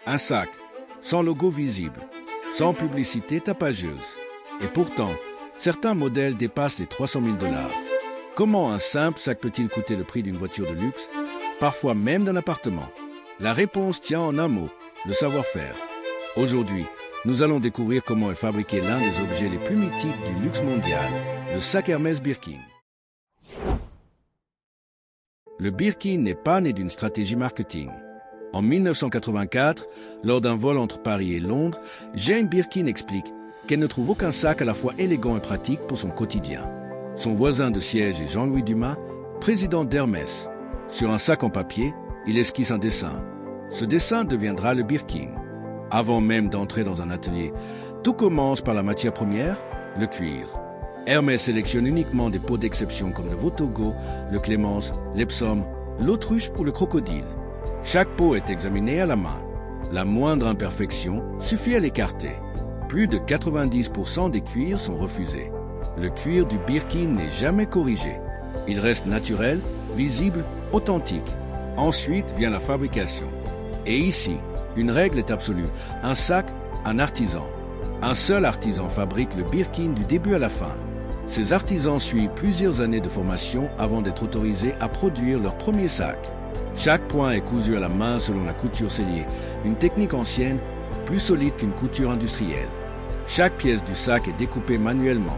Un sac, sans logo visible, sans publicité tapageuse. Et pourtant, certains modèles dépassent les 300 000 $. Comment un simple sac peut-il coûter le prix d'une voiture de luxe, parfois même d'un appartement? La réponse tient en un mot, le savoir-faire. Aujourd'hui, nous allons découvrir comment est fabriqué l'un des objets les plus mythiques du luxe mondial, le sac Hermès Birkin. Le Birkin n'est pas né d'une stratégie marketing. En 1984, lors d'un vol entre Paris et Londres, Jane Birkin explique qu'elle ne trouve aucun sac à la fois élégant et pratique pour son quotidien. Son voisin de siège est Jean-Louis Dumas, président d'Hermès. Sur un sac en papier, il esquisse un dessin. Ce dessin deviendra le Birkin. Avant même d'entrer dans un atelier, tout commence par la matière première, le cuir. Hermès sélectionne uniquement des peaux d'exception comme le veau Togo, le Clémence, l'Epsom, l'autruche ou le crocodile. Chaque peau est examinée à la main. La moindre imperfection suffit à l'écarter. Plus de 90% des cuirs sont refusés. Le cuir du Birkin n'est jamais corrigé. Il reste naturel, visible, authentique. Ensuite vient la fabrication. Et ici, une règle est absolue. Un sac, un artisan. Un seul artisan fabrique le Birkin du début à la fin. Ces artisans suivent plusieurs années de formation avant d'être autorisés à produire leur premier sac. Chaque point est cousu à la main selon la couture sellier, une technique ancienne, plus solide qu'une couture industrielle. Chaque pièce du sac est découpée manuellement.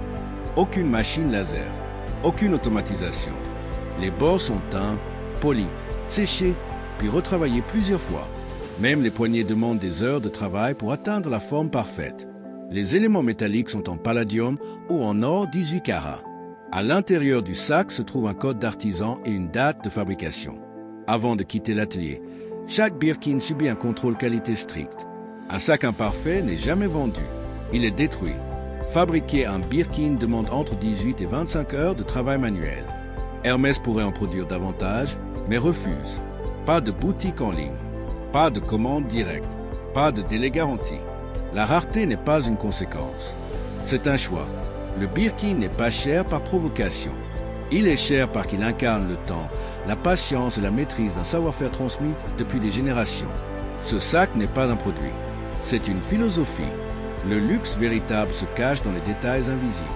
Aucune machine laser, aucune automatisation. Les bords sont teints, polis, séchés, puis retravaillés plusieurs fois. Même les poignées demandent des heures de travail pour atteindre la forme parfaite. Les éléments métalliques sont en palladium ou en or 18 carats. À l'intérieur du sac se trouve un code d'artisan et une date de fabrication. Avant de quitter l'atelier, chaque Birkin subit un contrôle qualité strict. Un sac imparfait n'est jamais vendu. Il est détruit. Fabriquer un Birkin demande entre 18 et 25 heures de travail manuel. Hermès pourrait en produire davantage, mais refuse. Pas de boutique en ligne. Pas de commande directe. Pas de délai garanti. La rareté n'est pas une conséquence. C'est un choix. Le Birkin n'est pas cher par provocation. Il est cher parce qu'il incarne le temps, la patience et la maîtrise d'un savoir-faire transmis depuis des générations. Ce sac n'est pas un produit. C'est une philosophie. Le luxe véritable se cache dans les détails invisibles.